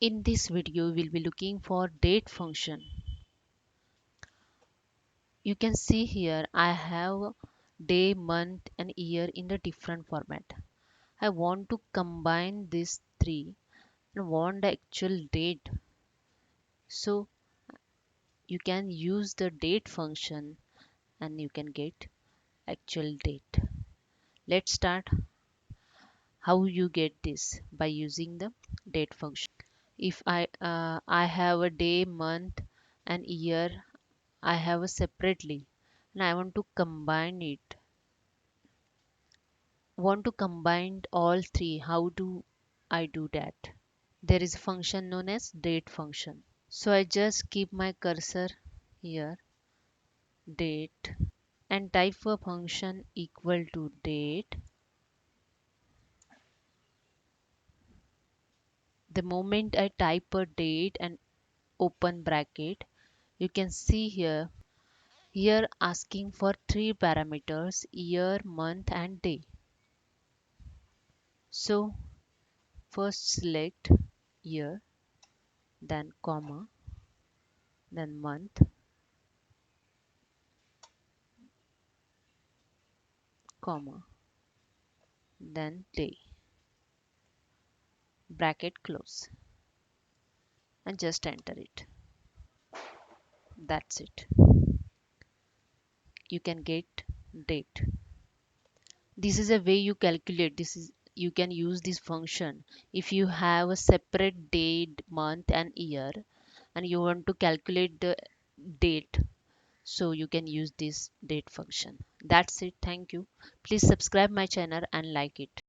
In this video, we'll be looking for date function. You can see here I have day, month and year in the different format. I want to combine these three and want the actual date. So you can use the date function and you can get actual date. Let's start how you get this by using the date function. If I have a day, month and year, I have a separately and I want to combine all three. How do I do that? There is a function known as date function. So I just keep my cursor here, date, and type a function equal to date. The moment I type a date and open bracket, you can see here asking for three parameters: year, month and day. So first select year, then comma, then month, comma, then day, bracket close, and just enter it. That's it. You can get date. This is a way you calculate. This is you can use this function if you have a separate date, month and year and you want to calculate the date, so you can use this date function. That's it. Thank you. Please subscribe my channel and like it.